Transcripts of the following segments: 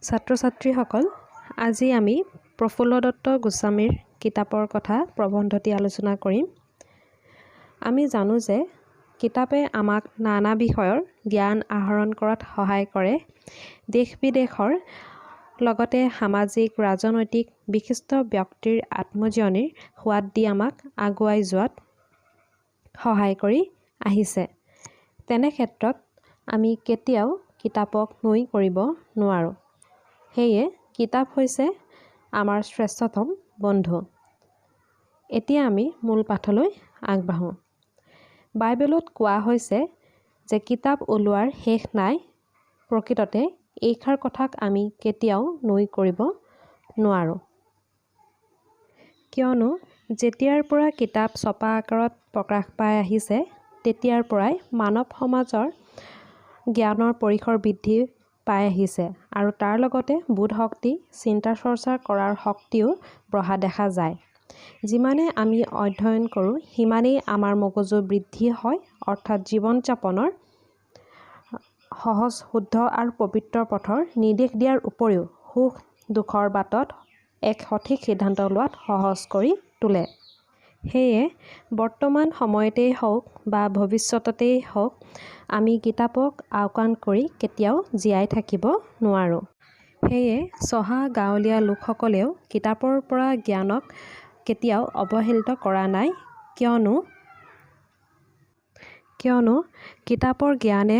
ছাত্ৰ-ছাত্ৰীসকল, আজি আমি প্ৰফুল্ল দত্ত গোস্বামীৰ কিতাপৰ কথা প্ৰবন্ধটি আলোচনা কৰিম। আমি জানো যে কিতাপে আমাক নানা বিষয়ৰ জ্ঞান আহৰণ কৰাত সহায় কৰে। দেশ-বিদেশৰ লগতে সামাজিক, ৰাজনৈতিক বিশিষ্ট ব্যক্তিৰ আত্মজীৱনীৰ সোৱাদ দি আমাক আগুৱাই যোৱাত সহায় কৰি আহিছে। তেনে ক্ষেত্ৰত আমি কেতিয়াও কিতাপক নুই কৰিব নোৱাৰোঁ। সেয়ে কিতাপ হৈছে আমাৰ শ্ৰেষ্ঠতম বন্ধু। এতিয়া আমি মূল পাঠলৈ আগবাঢ়োঁ। বাইবেলত কোৱা হৈছে যে কিতাপ ওলোৱাৰ শেষ নাই। প্ৰকৃততে এইষাৰ কথাক আমি কেতিয়াও নুই কৰিব নোৱাৰোঁ। কিয়নো যেতিয়াৰ পৰা কিতাপ ছপা আকাৰত প্ৰকাশ পাই আহিছে, তেতিয়াৰ পৰাই মানৱ সমাজৰ জ্ঞানৰ পৰিসৰ বৃদ্ধি পাই আহিছে আৰু তাৰ লগতে বোধ শক্তি, চিন্তা চৰ্চা কৰাৰ শক্তিও বঢ়া দেখা যায়। যিমানে আমি অধ্যয়ন কৰোঁ, সিমানেই আমাৰ মগজু বৃদ্ধি হয়, অৰ্থাৎ জীৱন-যাপনৰ সহজ, শুদ্ধ আৰু পবিত্ৰ পথৰ নিৰ্দেশ দিয়াৰ উপৰিও সুখ-দুখৰ বাটত এক সঠিক সিদ্ধান্ত লোৱাত সহজ কৰি তোলে। সেয়ে বৰ্তমান সময়তেই হওক বা ভৱিষ্যততেই হওক, আমি কিতাপক আওকাণ কৰি কেতিয়াও জীয়াই থাকিব নোৱাৰোঁ। সেয়ে চহা গাঁৱলীয়া লোকসকলেও কিতাপৰ পৰা জ্ঞানক কেতিয়াও অৱহেলিত কৰা নাই। কিয়নো কিতাপৰ জ্ঞানে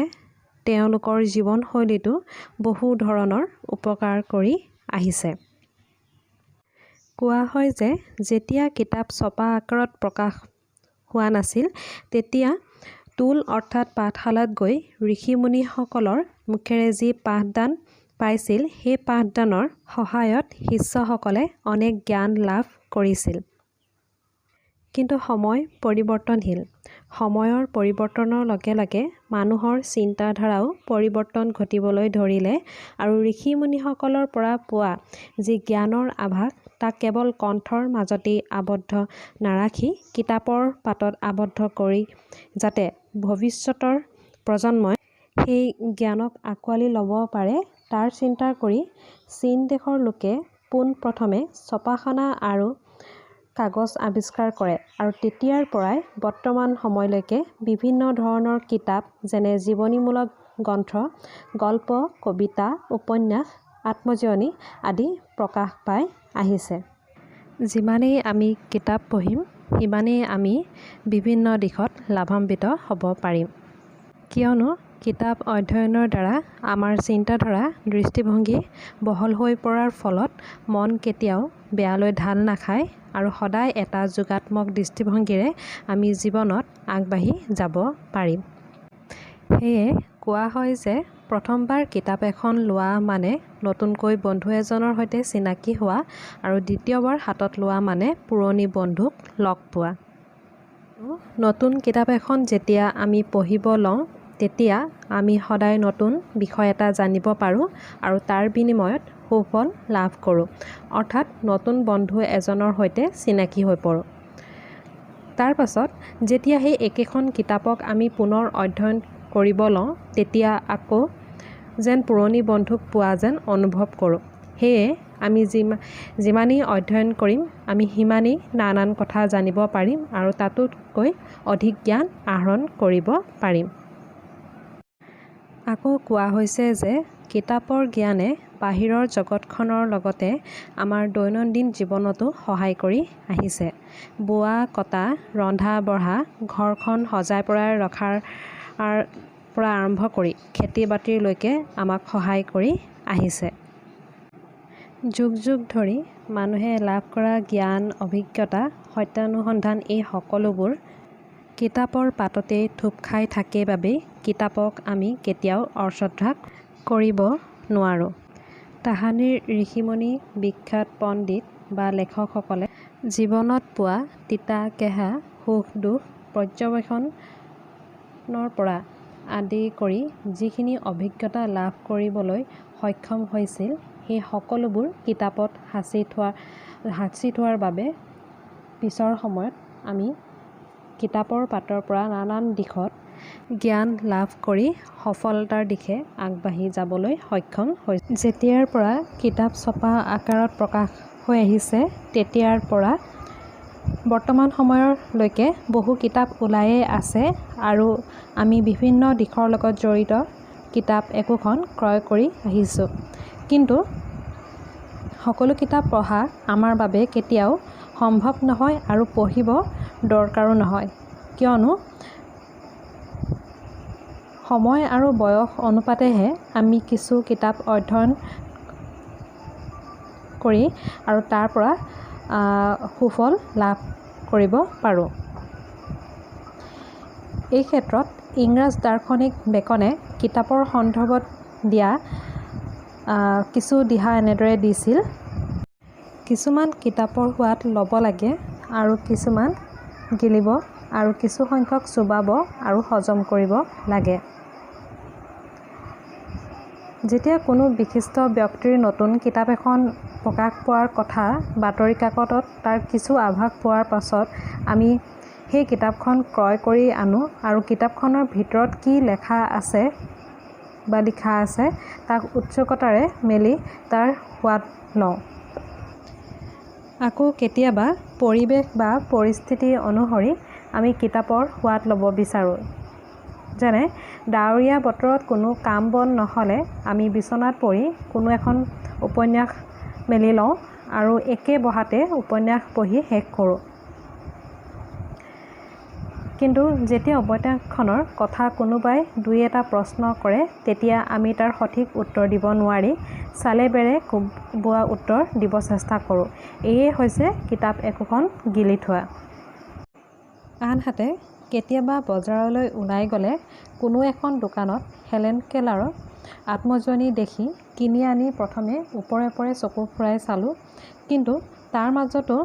তেওঁলোকৰ জীৱনশৈলীতো বহু ধৰণৰ উপকাৰ কৰি আহিছে। কোৱা হয় যে যেতিয়া কিতাপ ছপা আকাৰত প্ৰকাশ হোৱা নাছিল, তেতিয়া টোল অৰ্থাৎ পাঠশালাত গৈ ঋষি-মুনিসকলৰ মুখেৰে যি পাঠদান পাইছিল, সেই পাঠদানৰ সহায়ত শিষ্যসকলে অনেক জ্ঞান লাভ কৰিছিল। কিন্তু সময় পৰিৱৰ্তনশীল। সময়ৰ পৰিৱৰ্তনৰ লগে লগে মানুহৰ চিন্তাধাৰাও পৰিৱৰ্তন ঘটিবলৈ ধৰিলে আৰু ঋষি-মুনিসকলৰ পৰা পোৱা যি জ্ঞানৰ আভাস, তাক কেৱল কণ্ঠৰ মাজতেই আবদ্ধ নাৰাখি কিতাপৰ পাতত আবদ্ধ কৰি যাতে ভৱিষ্যতৰ প্ৰজন্মই সেই জ্ঞানক আঁকোৱালি ল'ব পাৰে, তাৰ চিন্তা কৰি চীন দেশৰ লোকে পোনপ্ৰথমে ছপাখানা আৰু কাগজ আৱিষ্কাৰ কৰে আৰু তেতিয়াৰ পৰাই বৰ্তমান সময়লৈকে বিভিন্ন ধৰণৰ কিতাপ যেনে জীৱনীমূলক গ্ৰন্থ, গল্প, কবিতা, উপন্যাস, আত্মজীৱনী আদি প্ৰকাশ পাই আহিছে। যিমানেই আমি কিতাপ পঢ়িম, সিমানেই আমি বিভিন্ন দিশত লাভান্বিত হ'ব পাৰিম। কিয়নো কিতাপ অধ্যয়নৰ দ্বাৰা আমাৰ চিন্তাধাৰা, দৃষ্টিভংগী বহল হৈ পৰাৰ ফলত মন কেতিয়াও বেয়ালৈ ঢাল নাখায় আৰু সদায় এটা যোগাত্মক দৃষ্টিভংগীৰে আমি জীৱনত আগবাঢ়ি যাব পাৰিম। সেয়ে কোৱা হয় যে প্ৰথমবাৰ কিতাপ এখন লোৱা মানে নতুনকৈ বন্ধু এজনৰ সৈতে চিনাকি হোৱা আৰু দ্বিতীয়বাৰ হাতত লোৱা মানে পুৰণি বন্ধুক লগ পোৱা। নতুন কিতাপ এখন যেতিয়া আমি পঢ়িব লওঁ, তেতিয়া আমি সদায় নতুন বিষয় এটা জানিব পাৰোঁ আৰু তাৰ বিনিময়ত সুফল লাভ কৰোঁ, অৰ্থাৎ নতুন বন্ধু এজনৰ সৈতে চিনাকি হৈ পৰোঁ। তাৰ পাছত যেতিয়া সেই একেখন কিতাপক আমি পুনৰ অধ্যয়ন কৰিব লওঁ, তেতিয়া আকৌ যেন পুৰণি বন্ধুক পোৱা যেন অনুভৱ কৰোঁ। সেয়ে আমি যিমানেই অধ্যয়ন কৰিম, আমি সিমানেই নানান কথা জানিব পাৰিম আৰু তাতোতকৈ অধিক জ্ঞান আহৰণ কৰিব পাৰিম। আকৌ কোৱা হৈছে যে কিতাপৰ জ্ঞানে বাহিৰৰ জগতখনৰ লগতে আমাৰ দৈনন্দিন জীৱনতো সহায় কৰি আহিছে। বোৱা, কটা, ৰন্ধা-বঢ়া, ঘৰখন সজাই-পৰাই ৰখাৰ পৰা আৰম্ভ কৰি খেতি-বাতিলৈকে আমাক সহায় কৰি আহিছে। যুগ যুগ ধৰি মানুহে লাভ কৰা জ্ঞান, অভিজ্ঞতা, সত্যানুসন্ধান এই সকলোবোৰ কিতাপৰ পাততেই থূপ খাই থাকে বাবেই কিতাপক আমি কেতিয়াও অশ্ৰদ্ধা কৰিব নোৱাৰোঁ। তাহানিৰ ঋষি-মুনি, বিখ্যাত পণ্ডিত বা লেখকসকলে জীৱনত পোৱা তিতা-কেঁহা, সুখ-দুখ পৰ্যবেক্ষণৰ পৰা আদি কৰি যিখিনি অভিজ্ঞতা লাভ কৰিবলৈ সক্ষম হৈছিল, সেই সকলোবোৰ কিতাপত সাঁচি থোৱাৰ বাবে পিছৰ সময়ত আমি কিতাপৰ পাতৰ পৰা নানান দিশত জ্ঞান লাভ কৰি সফলতাৰ দিশে আগবাঢ়ি যাবলৈ সক্ষম হৈছে। যেতিয়াৰ পৰা কিতাপ ছপা আকাৰত প্ৰকাশ হৈ আহিছে তেতিয়াৰ পৰা বৰ্তমান সময়লৈকে বহু কিতাপ ওলায়ে আছে আৰু আমি বিভিন্ন দিশৰ লগত জড়িত কিতাপ একোখন ক্ৰয় কৰি আহিছোঁ। কিন্তু সকলো কিতাপ পঢ়া আমাৰ বাবে কেতিয়াও সম্ভৱ নহয় আৰু পঢ়িব দৰকাৰো নহয়, কিয়নো সময় আৰু বয়স অনুপাতেহে আমি কিছু কিতাপ অধ্যয়ন কৰি আৰু তাৰ পৰা সুফল লাভ কৰিব পাৰোঁ। এই ক্ষেত্ৰত ইংৰাজ দাৰ্শনিক বেকনে কিতাপৰ সন্দৰ্ভত দিয়া কিছু দিহা এনেদৰে দিছিল: কিছুমান কিতাপৰ সোৱাদ ল'ব লাগে আৰু কিছুমান গিলিব আৰু কিছু সংখ্যক চোবাব আৰু হজম কৰিব লাগে। যেতিয়া কোনো বিশিষ্ট ব্যক্তিৰ নতুন কিতাপ এখন প্ৰকাশ পোৱাৰ কথা বাতৰি কাকতত তাৰ কিছু আভাস পোৱাৰ পাছত আমি সেই কিতাপখন ক্ৰয় কৰি আনো আৰু কিতাপখনৰ ভিতৰত কি লিখা আছে তাক উৎসুকতাৰে মেলি তাৰ সোৱাদ লওঁ। আকৌ কেতিয়াবা পৰিৱেশ বা পৰিস্থিতি অনুসৰি আমি কিতাপৰ সোৱাদ ল'ব বিচাৰোঁ। যেনে ডাৱৰীয়া বতৰত কোনো কাম বন নহ'লে আমি বিচনাত পৰি কোনো এখন উপন্যাস মেলি লওঁ আৰু একে বহাতে উপন্যাস পঢ়ি শেষ কৰোঁ। কিন্তু যেতিয়া উপন্যাসখনৰ কথা কোনোবাই দুই এটা প্ৰশ্ন কৰে তেতিয়া আমি তাৰ সঠিক উত্তৰ দিব নোৱাৰি চালে বেৰে কোবোৱা উত্তৰ দিব চেষ্টা কৰোঁ। এয়ে হৈছে কিতাপ একোখন গিলি থোৱা। আনহাতে কেতিয়াবা বজাৰলৈ ওলাই গ'লে কোনো এখন দোকানত হেলেন কেলাৰৰ আত্মজীৱনী দেখি কিনি আনি প্ৰথমে ওপৰে ওপৰে চকু ফুৰাই চালোঁ, কিন্তু তাৰ মাজতো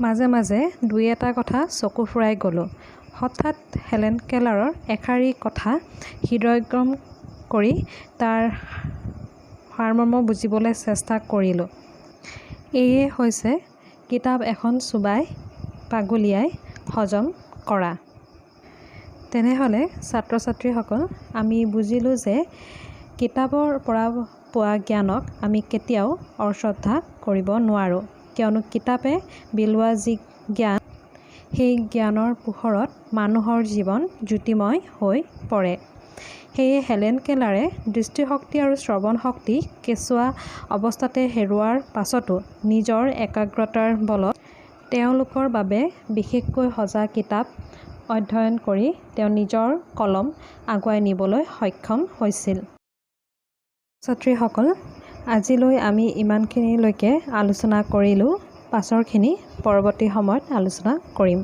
মাজে মাজে দুই এটা কথা চকু ফুৰাই গ'লোঁ। হঠাৎ হেলেন কেলাৰৰ এষাৰি কথা হৃদয়ংগম কৰি তাৰ সাৰমৰ্ম বুজিবলৈ চেষ্টা কৰিলোঁ। এয়ে হৈছে কিতাপ এখন চোবাই পাগুলিয়াই হজম কৰা। তেনেহ'লে ছাত্ৰ ছাত্ৰীসকল, আমি বুজিলোঁ যে কিতাপৰ পৰা পোৱা জ্ঞানক আমি কেতিয়াও অশ্ৰদ্ধা কৰিব নোৱাৰোঁ, কিয়নো কিতাপে বিলোৱা যি জ্ঞান সেই জ্ঞানৰ পোহৰত মানুহৰ জীৱন জ্যোতিময় হৈ পৰে। সেয়ে হেলেন কেলাৰে দৃষ্টিশক্তি আৰু শ্ৰৱণ শক্তি কেঁচুৱা অৱস্থাতে হেৰুওৱাৰ পাছতো নিজৰ একাগ্ৰতাৰ বলত তেওঁলোকৰ বাবে বিশেষকৈ সজা কিতাপ অধ্যয়ন কৰি তেওঁ নিজৰ কলম আগুৱাই নিবলৈ সক্ষম হৈছিল। ছাত্ৰীসকল, আজিলৈ আমি ইমানখিনিলৈকে আলোচনা কৰিলোঁ। পাছৰখিনি পৰৱৰ্তী সময়ত আলোচনা কৰিম।